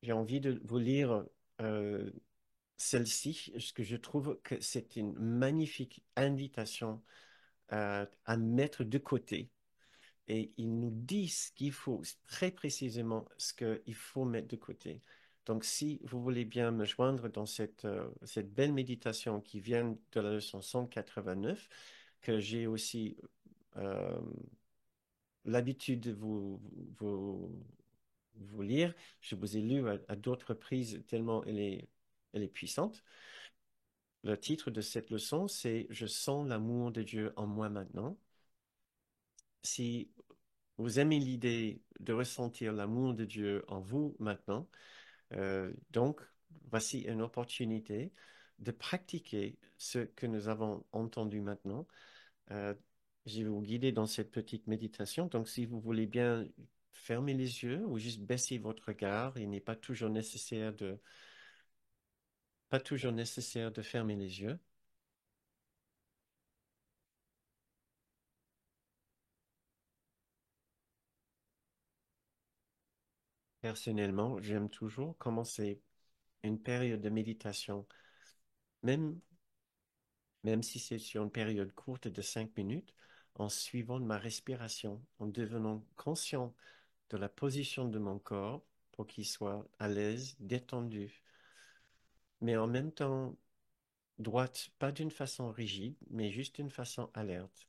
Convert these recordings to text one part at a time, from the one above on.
J'ai envie de vous lire euh, celle-ci, parce que je trouve que c'est une magnifique invitation à mettre de côté. Et il nous dit ce qu'il faut, très précisément ce qu'il faut mettre de côté. Donc, si vous voulez bien me joindre dans cette belle méditation qui vient de la leçon 189, que j'ai aussi euh, l'habitude de vous lire. Je vous ai lu à d'autres reprises tellement elle est puissante. Le titre de cette leçon, c'est Je sens l'amour de Dieu en moi maintenant. Si vous aimez l'idée de ressentir l'amour de Dieu en vous maintenant, donc voici une opportunité de pratiquer ce que nous avons entendu maintenant. Euh, je vais vous guider dans cette petite méditation. Donc, si vous voulez bien fermer les yeux ou juste baisser votre regard, il n'est pas toujours nécessaire de fermer les yeux. Personnellement, j'aime toujours commencer une période de méditation, même, même si c'est sur une période courte de 5 minutes, en suivant ma respiration, en devenant conscient de la position de mon corps pour qu'il soit à l'aise, détendu, mais en même temps droite, pas d'une façon rigide, mais juste d'une façon alerte.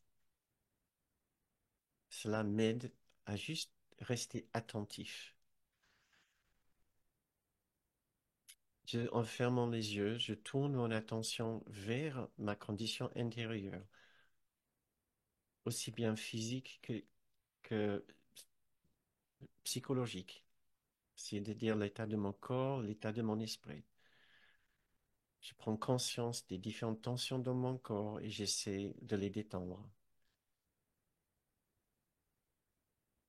Cela m'aide à juste rester attentif. En fermant les yeux, je tourne mon attention vers ma condition intérieure, aussi bien physique que psychologique, c'est-à-dire l'état de mon corps, l'état de mon esprit. Je prends conscience des différentes tensions dans mon corps et j'essaie de les détendre.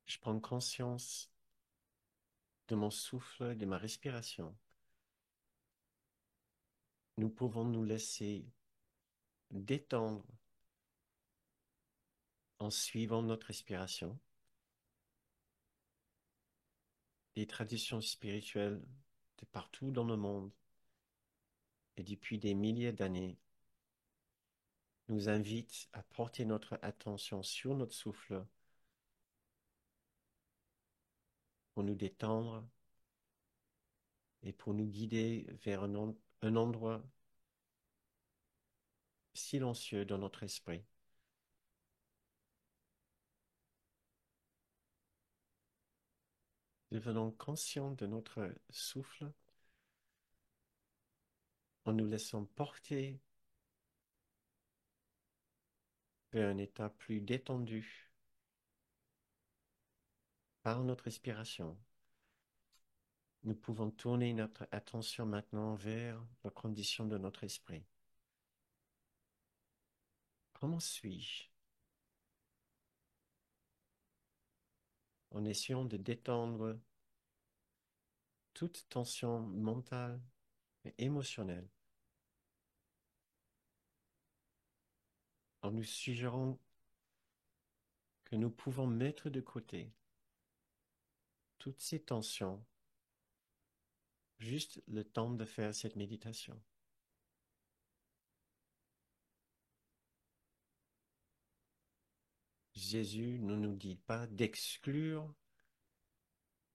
Je prends conscience de mon souffle, de ma respiration. Nous pouvons nous laisser détendre en suivant notre respiration. Les traditions spirituelles de partout dans le monde et depuis des milliers d'années nous invitent à porter notre attention sur notre souffle pour nous détendre et pour nous guider vers un endroit silencieux dans notre esprit. Devenons conscients de notre souffle en nous laissant porter vers un état plus détendu par notre respiration. Nous pouvons tourner notre attention maintenant vers la condition de notre esprit. Comment suis-je? En essayant de détendre toute tension mentale et émotionnelle, en nous suggérant que nous pouvons mettre de côté toutes ces tensions, juste le temps de faire cette méditation. Jésus ne nous dit pas d'exclure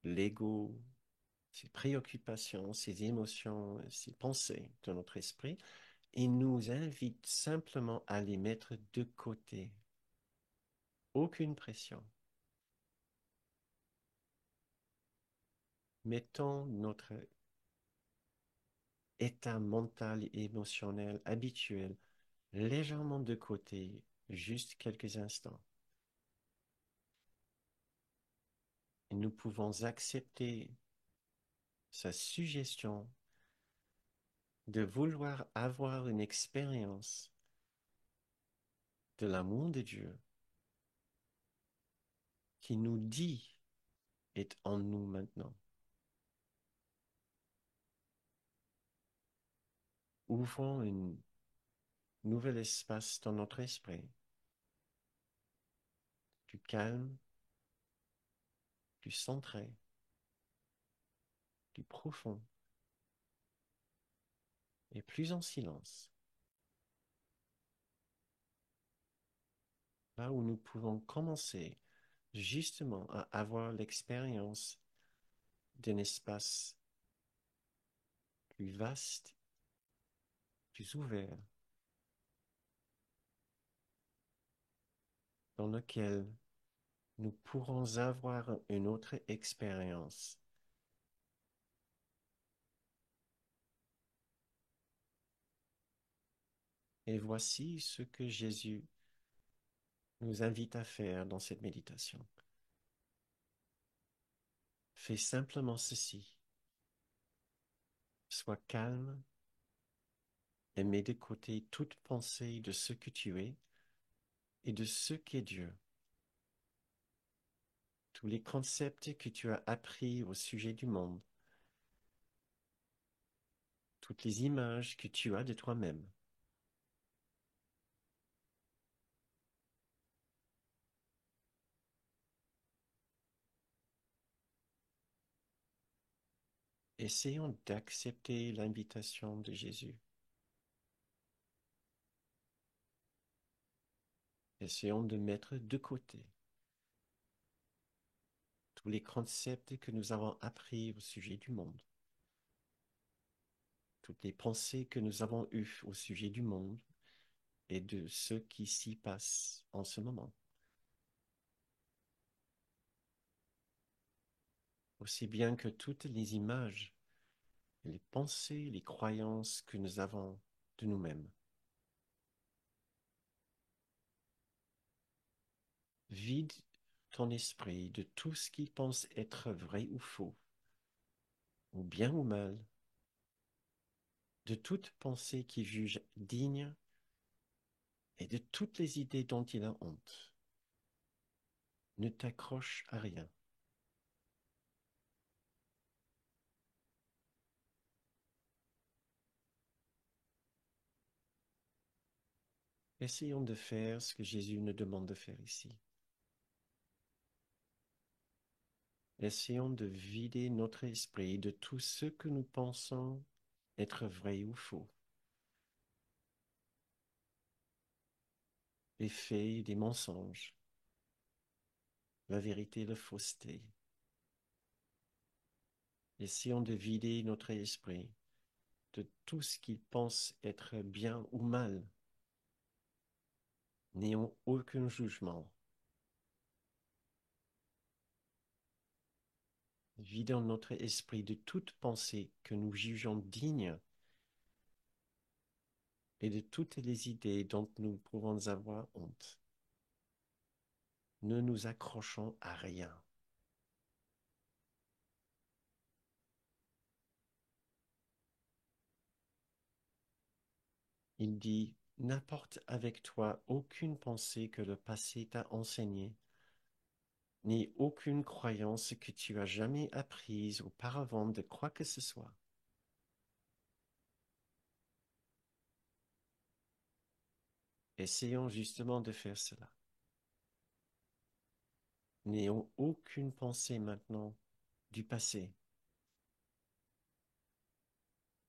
l'ego, ses préoccupations, ses émotions, ses pensées de notre esprit. Il nous invite simplement à les mettre de côté. Aucune pression. Mettons notre état mental et émotionnel habituel légèrement de côté, juste quelques instants. Et nous pouvons accepter sa suggestion de vouloir avoir une expérience de l'amour de Dieu qui nous dit est en nous maintenant. Ouvrons un nouvel espace dans notre esprit, du calme, du centré, du profond et plus en silence, là où nous pouvons commencer justement à avoir l'expérience d'un espace plus vaste, plus ouvert, dans lequel nous pourrons avoir une autre expérience. Et voici ce que Jésus nous invite à faire dans cette méditation. Fais simplement ceci. Sois calme et mets de côté toute pensée de ce que tu es et de ce qu'est Dieu. Tous les concepts que tu as appris au sujet du monde, toutes les images que tu as de toi-même. Essayons d'accepter l'invitation de Jésus. Essayons de mettre de côté tous les concepts que nous avons appris au sujet du monde, toutes les pensées que nous avons eues au sujet du monde et de ce qui s'y passe en ce moment. Aussi bien que toutes les images, les pensées, les croyances que nous avons de nous-mêmes. Vide ton esprit de tout ce qui pense être vrai ou faux, ou bien ou mal, de toute pensée qui juge digne et de toutes les idées dont il a honte. Ne t'accroche à rien. Essayons de faire ce que Jésus nous demande de faire ici. Essayons de vider notre esprit de tout ce que nous pensons être vrai ou faux. Les faits, des mensonges, la vérité, la fausseté. Essayons de vider notre esprit de tout ce qu'il pense être bien ou mal. N'ayons aucun jugement. Vidons notre esprit de toute pensée que nous jugeons digne et de toutes les idées dont nous pouvons avoir honte. Ne nous accrochons à rien. Il dit, n'apporte avec toi aucune pensée que le passé t'a enseignée, ni aucune croyance que tu as jamais apprise auparavant de quoi que ce soit. Essayons justement de faire cela. N'ayons aucune pensée maintenant du passé,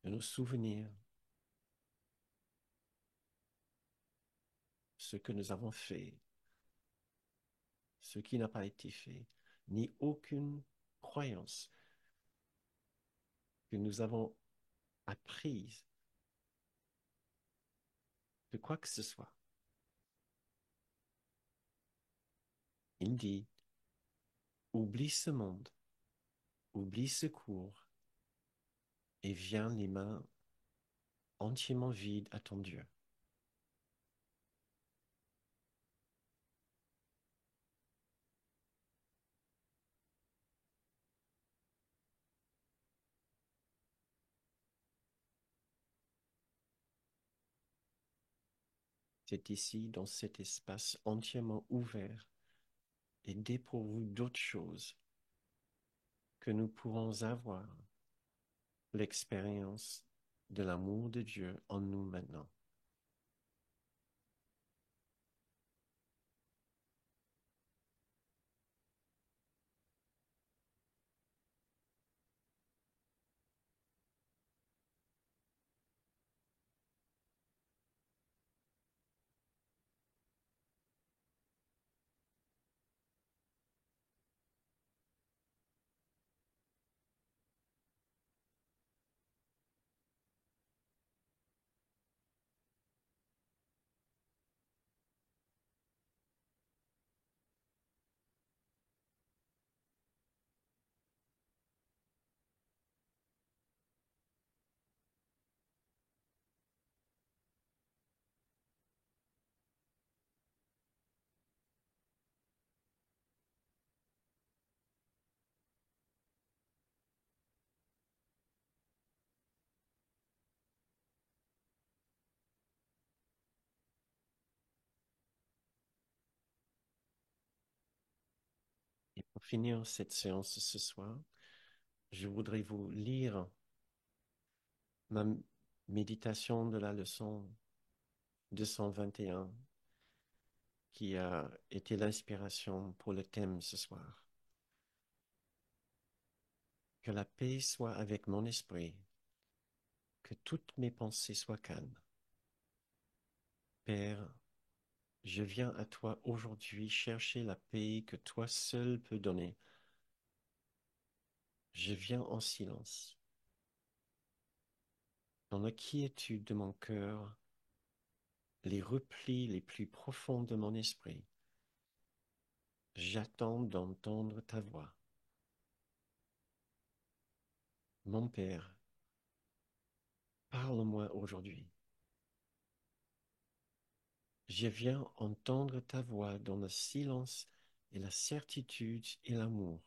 de nos souvenirs, ce que nous avons fait, ce qui n'a pas été fait, ni aucune croyance que nous avons apprise de quoi que ce soit. Il dit, oublie ce monde, oublie ce cours et viens les mains entièrement vides à ton Dieu. C'est ici, dans cet espace entièrement ouvert et dépourvu d'autres choses, que nous pourrons avoir l'expérience de l'amour de Dieu en nous maintenant. finir cette séance ce soir, je voudrais vous lire ma méditation de la leçon 221 qui a été l'inspiration pour le thème ce soir. Que la paix soit avec mon esprit, que toutes mes pensées soient calmes. Père, je viens à toi aujourd'hui chercher la paix que toi seul peux donner. Je viens en silence. Dans la quiétude de mon cœur, les replis les plus profonds de mon esprit, j'attends d'entendre ta voix. Mon Père, parle-moi aujourd'hui. Je viens entendre ta voix dans le silence et la certitude et l'amour.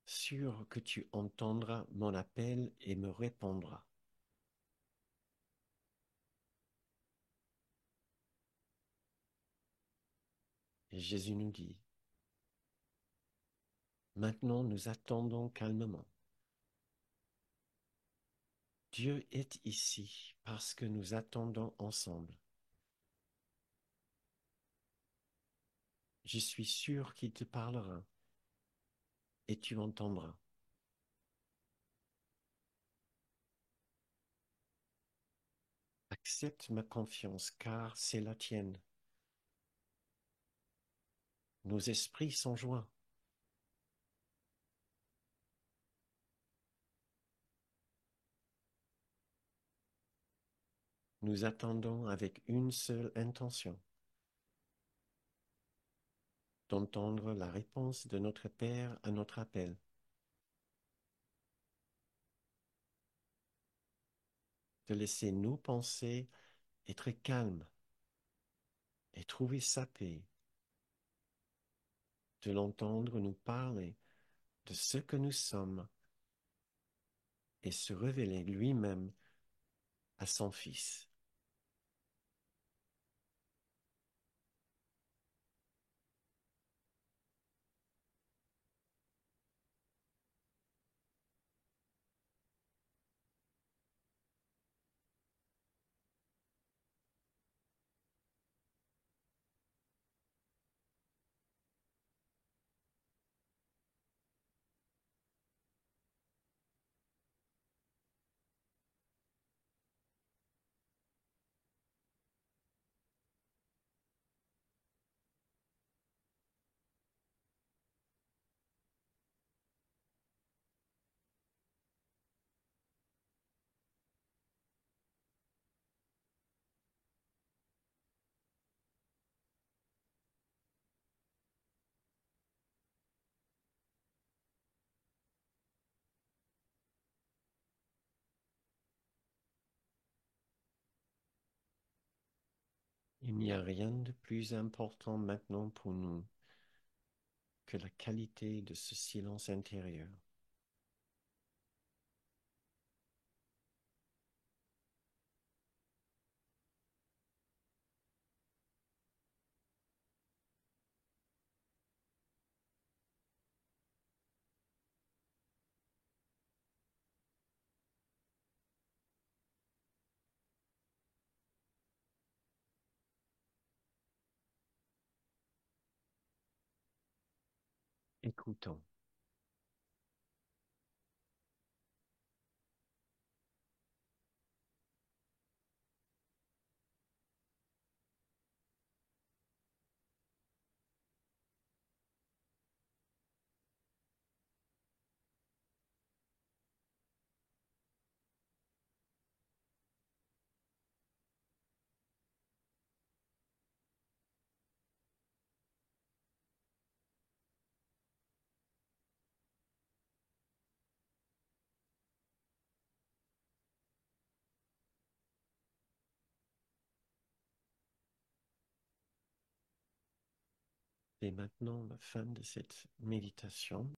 Sûr que tu entendras mon appel et me répondras. Et Jésus nous dit, maintenant nous attendons calmement. Dieu est ici parce que nous attendons ensemble. Je suis sûr qu'il te parlera et tu entendras. Accepte ma confiance car c'est la tienne. Nos esprits sont joints. Nous attendons avec une seule intention, d'entendre la réponse de notre Père à notre appel. De laisser nos pensées être calmes et trouver sa paix. De l'entendre nous parler de ce que nous sommes et se révéler lui-même à son Fils. Il n'y a rien de plus important maintenant pour nous que la qualité de ce silence intérieur. Écoutons. Et maintenant, la fin de cette méditation.